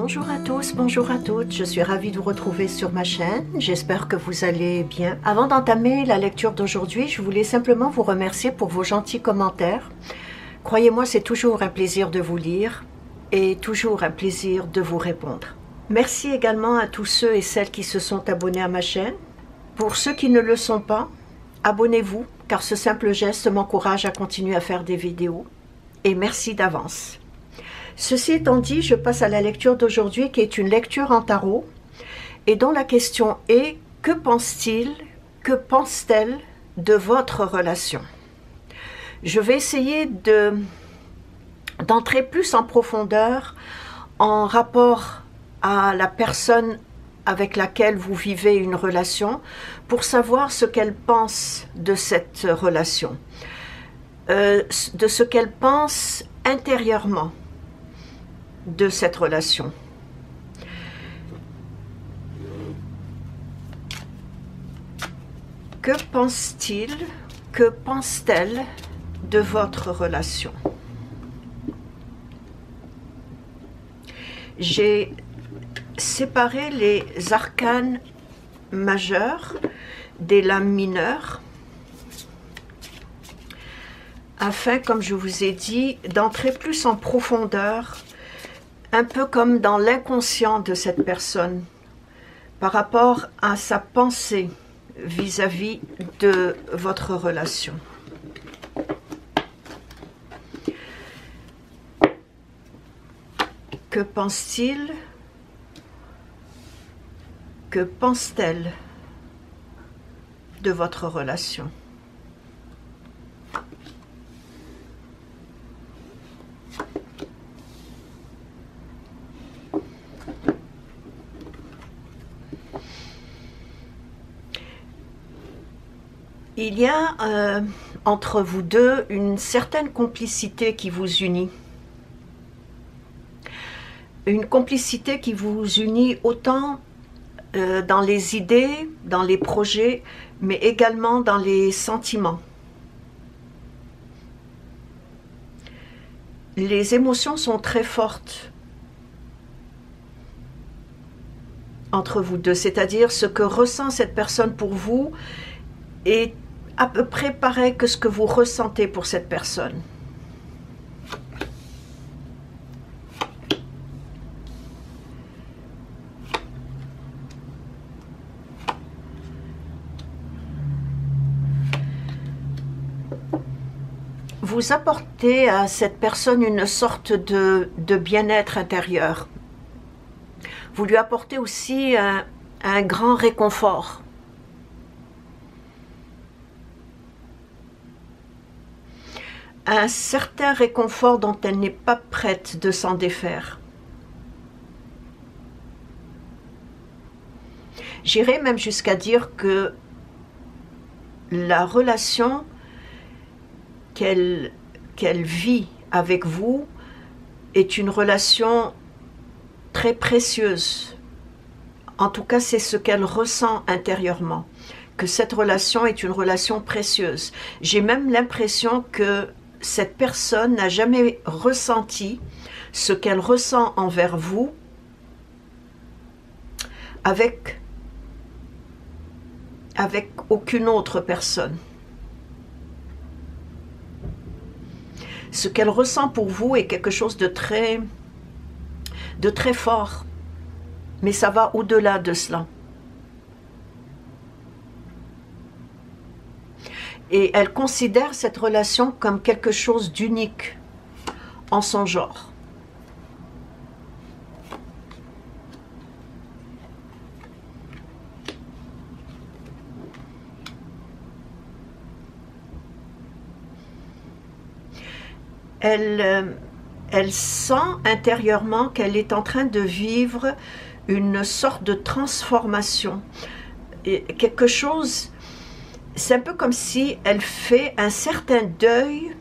Bonjour à tous, bonjour à toutes, je suis ravie de vous retrouver sur ma chaîne, j'espère que vous allez bien. Avant d'entamer la lecture d'aujourd'hui, je voulais simplement vous remercier pour vos gentils commentaires. Croyez-moi, c'est toujours un plaisir de vous lire et toujours un plaisir de vous répondre. Merci également à tous ceux et celles qui se sont abonnés à ma chaîne. Pour ceux qui ne le sont pas, abonnez-vous car ce simple geste m'encourage à continuer à faire des vidéos. Et merci d'avance. Ceci étant dit, je passe à la lecture d'aujourd'hui qui est une lecture en tarot et dont la question est « Que pense-t-il, que pense-t-elle de votre relation ?» Je vais essayer d'entrer plus en profondeur en rapport à la personne avec laquelle vous vivez une relation pour savoir ce qu'elle pense de cette relation, de ce qu'elle pense intérieurement de cette relation. Que pense-t-il, que pense-t-elle de votre relation? J'ai séparé les arcanes majeurs des lames mineures afin, comme je vous ai dit, d'entrer plus en profondeur, un peu comme dans l'inconscient de cette personne, par rapport à sa pensée vis-à-vis de votre relation. Que pense-t-il? Que pense-t-elle de votre relation? Il y a entre vous deux une certaine complicité qui vous unit. Une complicité qui vous unit autant dans les idées, dans les projets, mais également dans les sentiments. Les émotions sont très fortes entre vous deux, c'est-à-dire ce que ressent cette personne pour vous est à peu près pareil que ce que vous ressentez pour cette personne. Vous apportez à cette personne une sorte de bien-être intérieur. Vous lui apportez aussi un grand réconfort. Un certain réconfort dont elle n'est pas prête de s'en défaire. J'irai même jusqu'à dire que la relation qu'elle vit avec vous est une relation très précieuse. En tout cas, c'est ce qu'elle ressent intérieurement, que cette relation est une relation précieuse. J'ai même l'impression que cette personne n'a jamais ressenti ce qu'elle ressent envers vous avec aucune autre personne. Ce qu'elle ressent pour vous est quelque chose de très fort, mais ça va au-delà de cela. Et elle considère cette relation comme quelque chose d'unique en son genre. Elle sent intérieurement qu'elle est en train de vivre une sorte de transformation. Et quelque chose, c'est un peu comme si elle fait un certain deuil,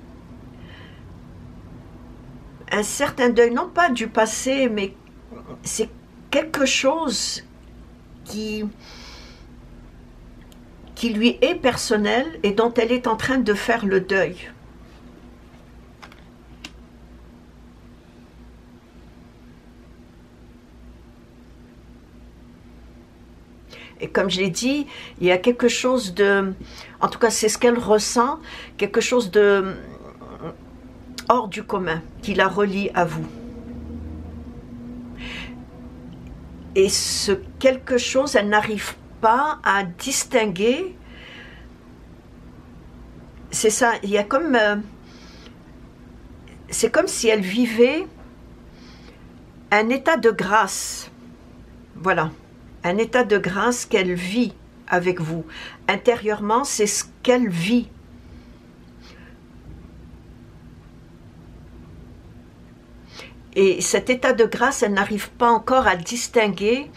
non pas du passé, mais c'est quelque chose qui lui est personnel et dont elle est en train de faire le deuil. Et comme je l'ai dit, il y a quelque chose de... En tout cas, c'est ce qu'elle ressent, quelque chose de hors du commun qui la relie à vous. Et ce quelque chose, elle n'arrive pas à distinguer. C'est ça, il y a comme... c'est comme si elle vivait un état de grâce. Voilà, un état de grâce qu'elle vit avec vous. Intérieurement, c'est ce qu'elle vit. Et cet état de grâce, elle n'arrive pas encore à distinguer,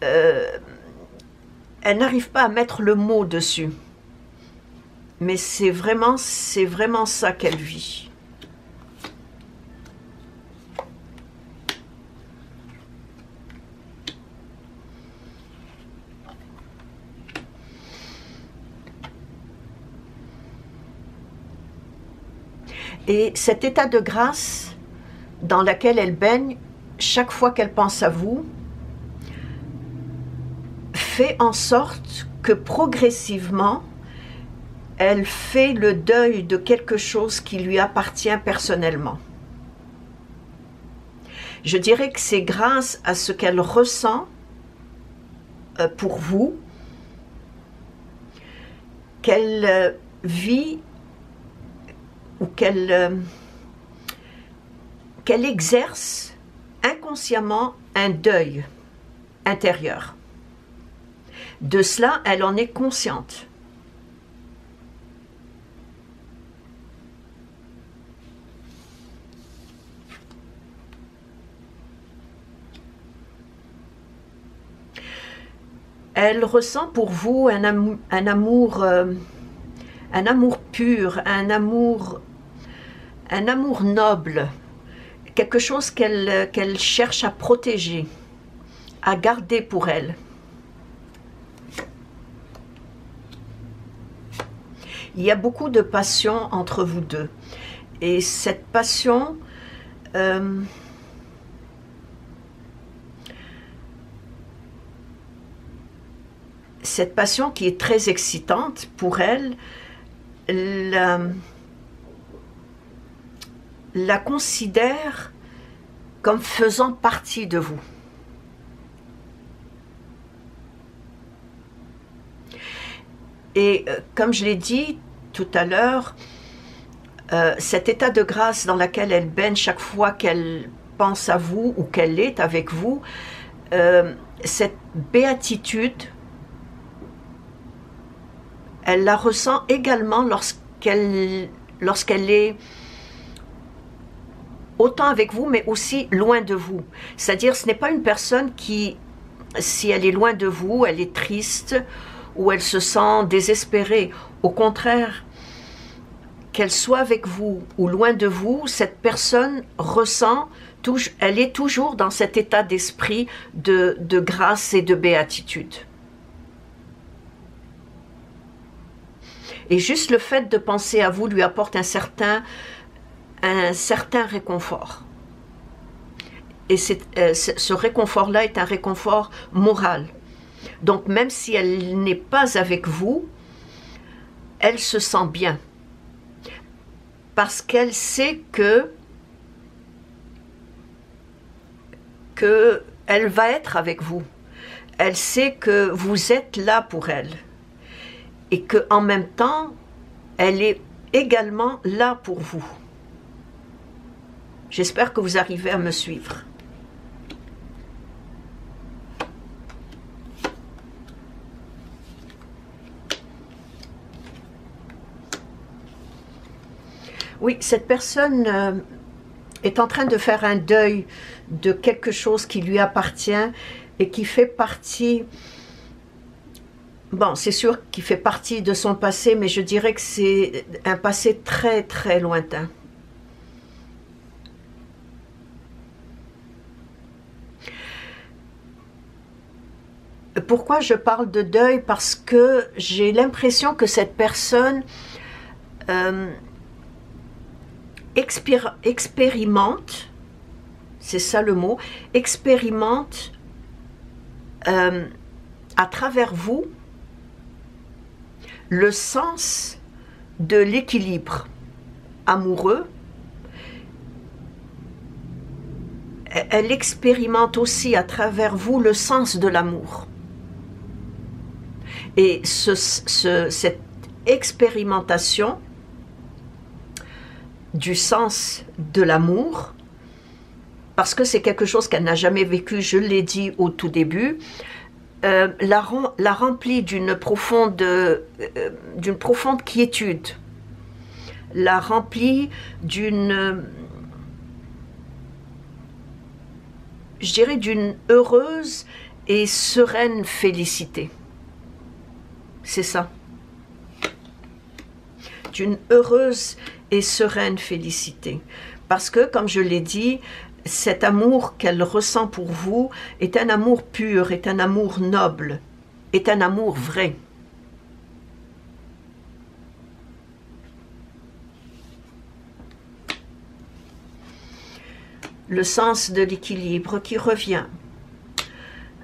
elle n'arrive pas à mettre le mot dessus. Mais c'est vraiment ça qu'elle vit. Et cet état de grâce dans lequel elle baigne, chaque fois qu'elle pense à vous, fait en sorte que progressivement, elle fait le deuil de quelque chose qui lui appartient personnellement. Je dirais que c'est grâce à ce qu'elle ressent pour vous qu'elle vit ou qu'elle exerce inconsciemment un deuil intérieur. De cela, elle en est consciente. Elle ressent pour vous un amour pur, un amour noble, quelque chose qu'elle cherche à protéger, à garder pour elle. Il y a beaucoup de passion entre vous deux. Et cette passion, qui est très excitante pour elle, la considère comme faisant partie de vous. Et comme je l'ai dit tout à l'heure, cet état de grâce dans lequel elle baigne chaque fois qu'elle pense à vous ou qu'elle est avec vous, cette béatitude, elle la ressent également lorsqu'elle est autant avec vous, mais aussi loin de vous. C'est-à-dire, ce n'est pas une personne qui, si elle est loin de vous, elle est triste ou elle se sent désespérée. Au contraire, qu'elle soit avec vous ou loin de vous, cette personne ressent, elle est toujours dans cet état d'esprit de grâce et de béatitude. Et juste le fait de penser à vous lui apporte un certain réconfort. Et ce réconfort-là est un réconfort moral. Donc même si elle n'est pas avec vous, elle se sent bien. Parce qu'elle sait elle va être avec vous. Elle sait que vous êtes là pour elle. Et qu'en même temps, elle est également là pour vous. J'espère que vous arrivez à me suivre. Oui, cette personne est en train de faire un deuil de quelque chose qui lui appartient et qui fait partie... Bon, c'est sûr qu'il fait partie de son passé, mais je dirais que c'est un passé très très lointain. Pourquoi je parle de deuil? Parce que j'ai l'impression que cette personne expérimente, c'est ça le mot, expérimente à travers vous, le sens de l'équilibre amoureux. Elle expérimente aussi à travers vous le sens de l'amour. Et cette expérimentation du sens de l'amour, parce que c'est quelque chose qu'elle n'a jamais vécu, je l'ai dit au tout début, la remplit d'une profonde quiétude, la remplit d'une, je dirais, d'une heureuse et sereine félicité. C'est ça. D'une heureuse et sereine félicité. Parce que, comme je l'ai dit, cet amour qu'elle ressent pour vous est un amour pur, est un amour noble, est un amour vrai. Le sens de l'équilibre qui revient.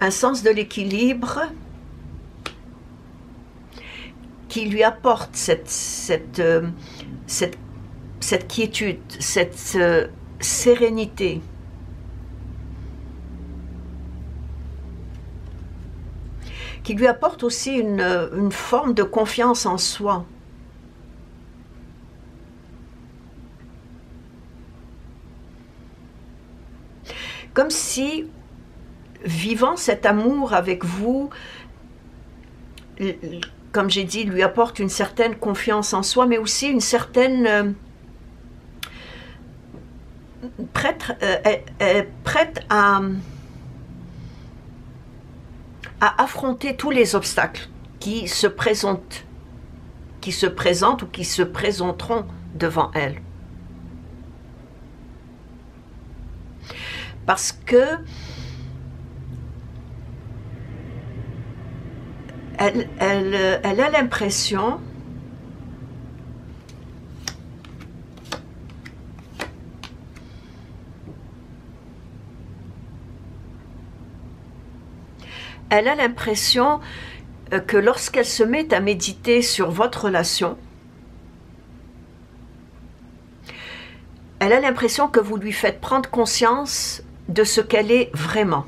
Un sens de l'équilibre qui lui apporte cette quiétude, cette sérénité. Qui lui apporte aussi une forme de confiance en soi. Comme si, vivant cet amour avec vous, comme j'ai dit, lui apporte une certaine confiance en soi, mais aussi une certaine prête à affronter tous les obstacles qui se présentent ou qui se présenteront devant elle. Parce que elle a l'impression que lorsqu'elle se met à méditer sur votre relation, elle a l'impression que vous lui faites prendre conscience de ce qu'elle est vraiment.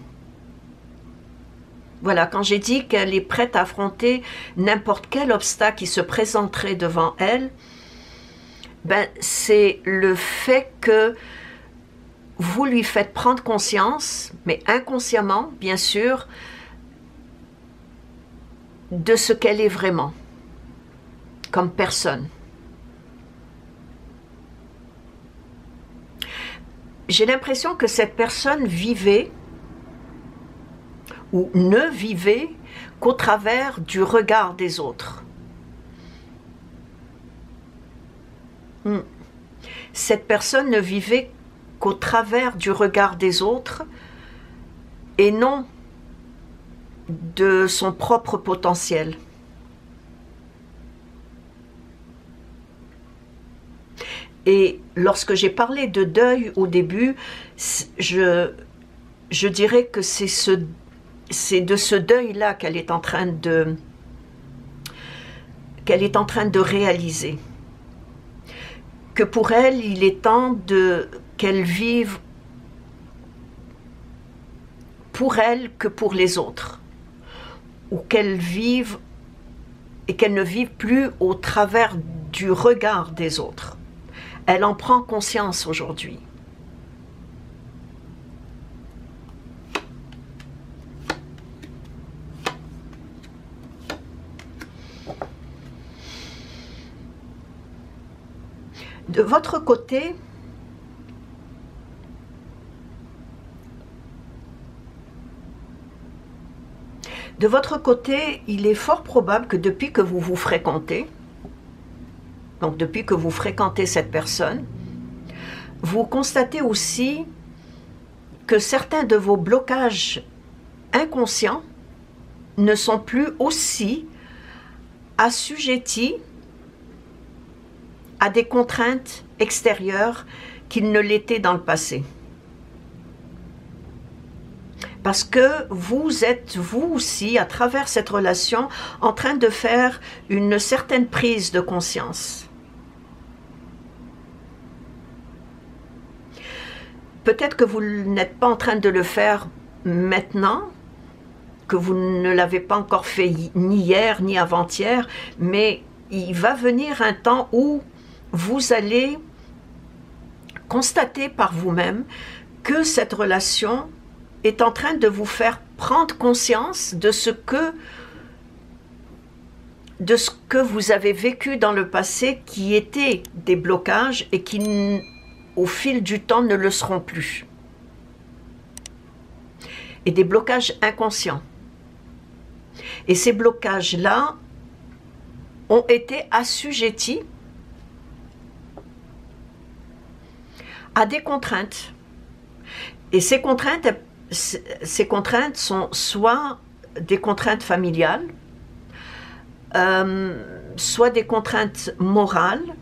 Voilà, quand j'ai dit qu'elle est prête à affronter n'importe quel obstacle qui se présenterait devant elle, ben, c'est le fait que vous lui faites prendre conscience, mais inconsciemment, bien sûr, de ce qu'elle est vraiment, comme personne. J'ai l'impression que cette personne vivait ou ne vivait qu'au travers du regard des autres. Cette personne ne vivait qu'au travers du regard des autres et non de son propre potentiel. Et lorsque j'ai parlé de deuil au début, je dirais que c'est de ce deuil-là qu'elle est en train de réaliser. Que pour elle, il est temps qu'elle vive pour elle que pour les autres. Ou qu'elle vive et qu'elle ne vive plus au travers du regard des autres. Elle en prend conscience aujourd'hui. De votre côté, il est fort probable que depuis que vous vous fréquentez, donc depuis que vous fréquentez cette personne, vous constatez aussi que certains de vos blocages inconscients ne sont plus aussi assujettis à des contraintes extérieures qu'ils ne l'étaient dans le passé. Parce que vous êtes, vous aussi, à travers cette relation, en train de faire une certaine prise de conscience. Peut-être que vous n'êtes pas en train de le faire maintenant, que vous ne l'avez pas encore fait ni hier ni avant-hier, mais il va venir un temps où vous allez constater par vous-même que cette relation est en train de vous faire prendre conscience de ce que vous avez vécu dans le passé qui étaient des blocages et qui, au fil du temps, ne le seront plus. Et des blocages inconscients. Et ces blocages-là ont été assujettis à des contraintes. Et ces contraintes sont soit des contraintes familiales, soit des contraintes morales,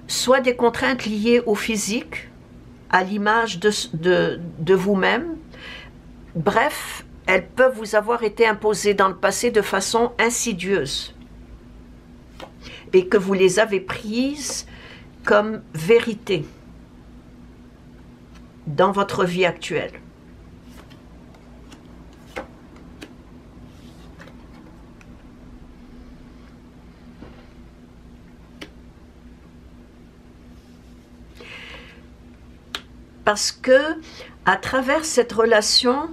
soit des contraintes liées au physique, à l'image de vous-même. Bref, elles peuvent vous avoir été imposées dans le passé de façon insidieuse et que vous les avez prises comme vérité dans votre vie actuelle. Parce que, à travers cette relation,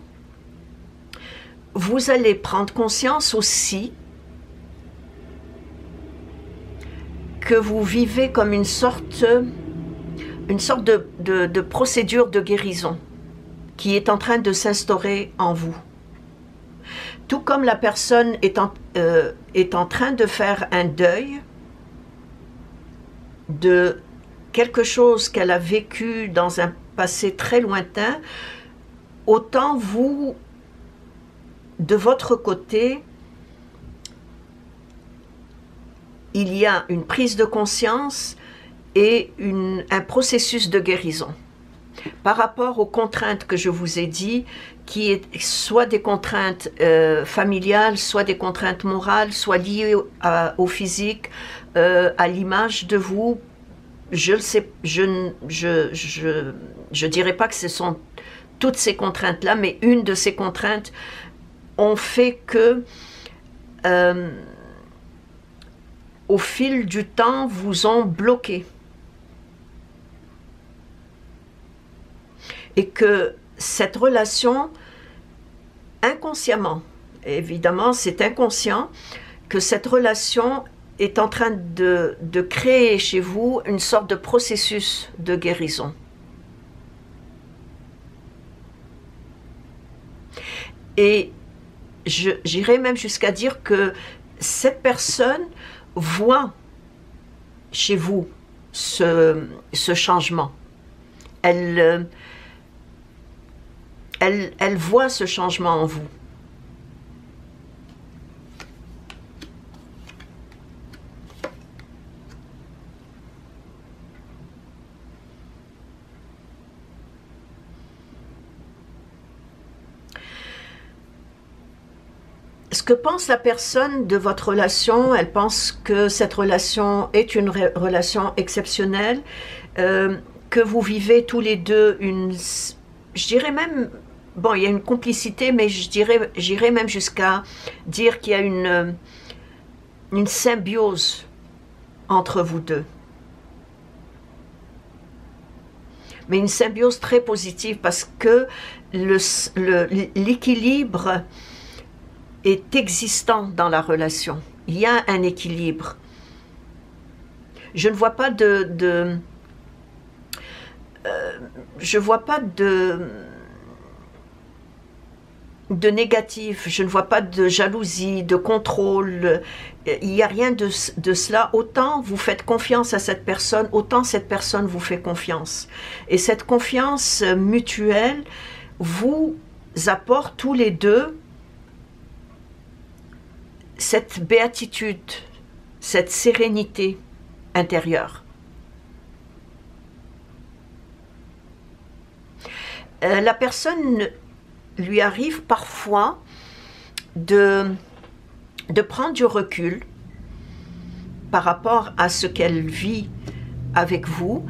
vous allez prendre conscience aussi que vous vivez comme une sorte de procédure de guérison qui est en train de s'instaurer en vous. Tout comme la personne est en train de faire un deuil de quelque chose qu'elle a vécu dans un passé très lointain, autant vous, de votre côté, il y a une prise de conscience et un processus de guérison par rapport aux contraintes que je vous ai dit, qui est soit des contraintes familiales, soit des contraintes morales, soit liées au physique, à l'image de vous. Je le sais, je dirais pas que ce sont toutes ces contraintes-là, mais une de ces contraintes ont fait que au fil du temps, vous ont bloqué. Et que cette relation, inconsciemment, évidemment c'est inconscient, que cette relation est en train de créer chez vous une sorte de processus de guérison. Et j'irais même jusqu'à dire que cette personne voit chez vous ce changement. Elle voit ce changement en vous. Ce que pense la personne de votre relation, elle pense que cette relation est une relation exceptionnelle, que vous vivez tous les deux je dirais même, bon, il y a une complicité, mais j'irais même jusqu'à dire qu'il y a une symbiose entre vous deux. Mais une symbiose très positive parce que l'équilibre est existant dans la relation. Il y a un équilibre. Je ne vois pas je vois pas de négatif, je ne vois pas de jalousie, de contrôle, il n'y a rien de cela. Autant vous faites confiance à cette personne, autant cette personne vous fait confiance. Et cette confiance mutuelle vous apporte tous les deux cette béatitude, cette sérénité intérieure. La personne lui arrive parfois de prendre du recul par rapport à ce qu'elle vit avec vous.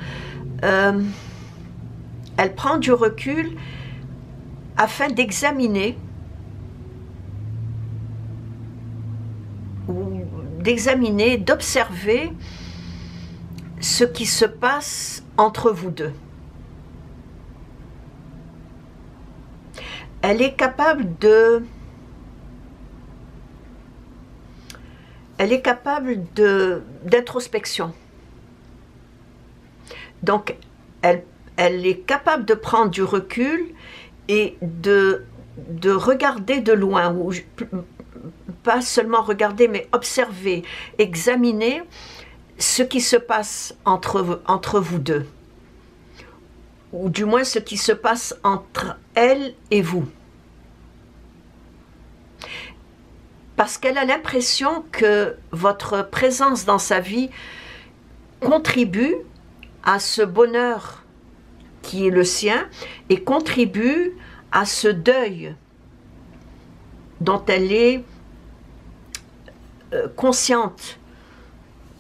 Elle prend du recul afin d'examiner d'observer ce qui se passe entre vous deux. Elle est capable d'introspection. Donc, elle est capable de prendre du recul et de regarder de loin, ou pas seulement regarder, mais observer, examiner ce qui se passe entre vous deux, ou du moins ce qui se passe entre elle et vous. Parce qu'elle a l'impression que votre présence dans sa vie contribue à ce bonheur qui est le sien et contribue à ce deuil dont elle est consciente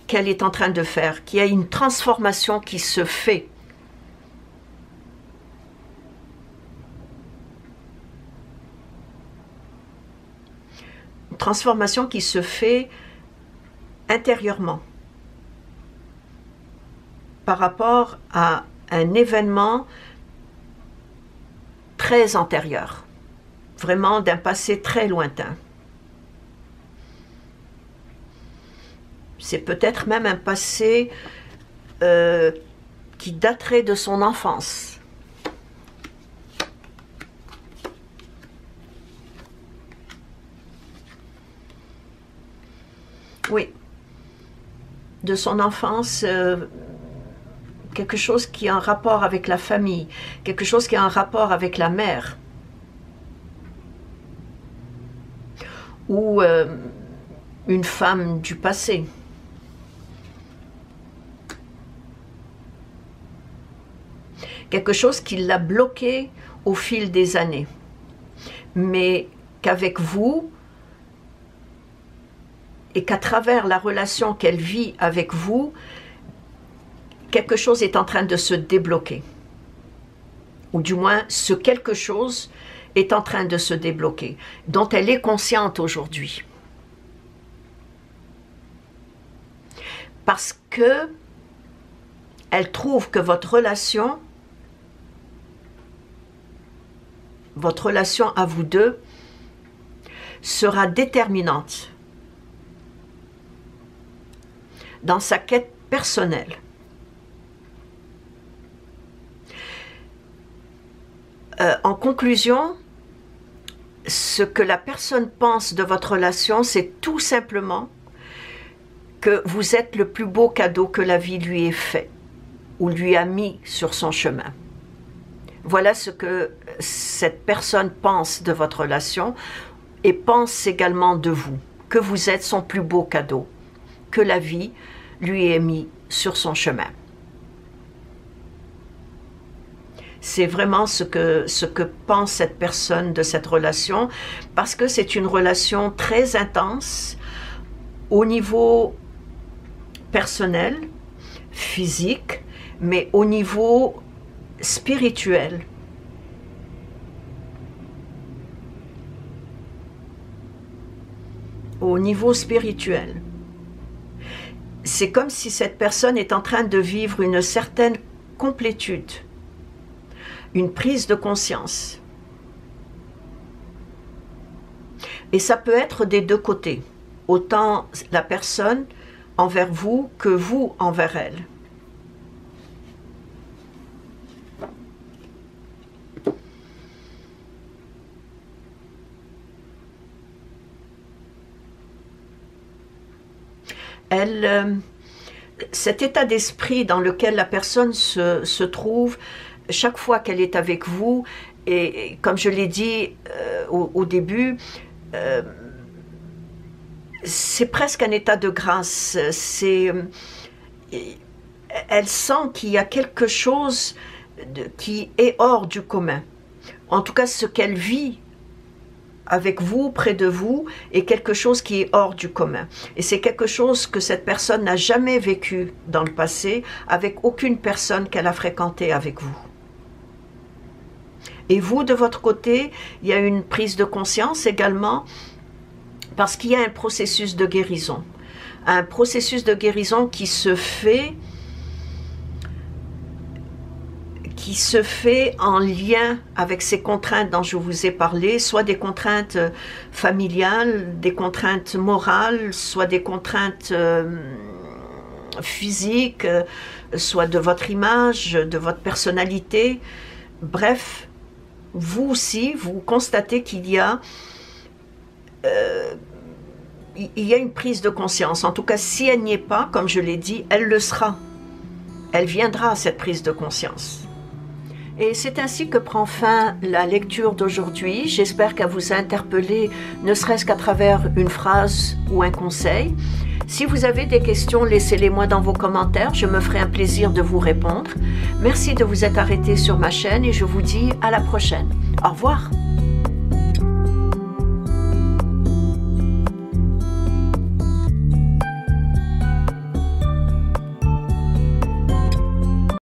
qu'elle est en train de faire, qu'il y a une transformation qui se fait. Une transformation qui se fait intérieurement par rapport à un événement très antérieur, vraiment d'un passé très lointain. C'est peut-être même un passé qui daterait de son enfance. Oui, de son enfance, quelque chose qui a un rapport avec la famille, quelque chose qui a un rapport avec la mère. Ou une femme du passé. Quelque chose qui l'a bloqué au fil des années. Mais qu'avec vous, et qu'à travers la relation qu'elle vit avec vous, quelque chose est en train de se débloquer. Ou du moins, ce quelque chose est en train de se débloquer, dont elle est consciente aujourd'hui. Parce que elle trouve que votre relation à vous deux sera déterminante dans sa quête personnelle. En conclusion, ce que la personne pense de votre relation, c'est tout simplement que vous êtes le plus beau cadeau que la vie lui ait fait ou lui a mis sur son chemin. Voilà ce que cette personne pense de votre relation et pense également de vous, que vous êtes son plus beau cadeau, que la vie lui ait mis sur son chemin. C'est vraiment ce que pense cette personne de cette relation, parce que c'est une relation très intense au niveau personnel, physique, mais au niveau spirituel. Au niveau spirituel. C'est comme si cette personne est en train de vivre une certaine complétude, une prise de conscience. Et ça peut être des deux côtés, autant la personne envers vous que vous envers elle. Cet état d'esprit dans lequel la personne se trouve chaque fois qu'elle est avec vous, et comme je l'ai dit au début, c'est presque un état de grâce. Elle sent qu'il y a quelque chose qui est hors du commun. en tout cas ce qu'elle vit avec vous, près de vous, est quelque chose qui est hors du commun. Et c'est quelque chose que cette personne n'a jamais vécu dans le passé avec aucune personne qu'elle a fréquentée avec vous. Et vous, de votre côté, il y a une prise de conscience également, parce qu'il y a un processus de guérison. Un processus de guérison qui se fait en lien avec ces contraintes dont je vous ai parlé, soit des contraintes familiales, des contraintes morales, soit des contraintes physiques, soit de votre image, de votre personnalité. Bref, vous aussi, vous constatez qu'il y a une prise de conscience. En tout cas, si elle n'y est pas, comme je l'ai dit, elle le sera. Elle viendra, cette prise de conscience. Et c'est ainsi que prend fin la lecture d'aujourd'hui. J'espère qu'elle vous a interpellé, ne serait-ce qu'à travers une phrase ou un conseil. Si vous avez des questions, laissez-les moi dans vos commentaires. Je me ferai un plaisir de vous répondre. Merci de vous être arrêté sur ma chaîne et je vous dis à la prochaine. Au revoir.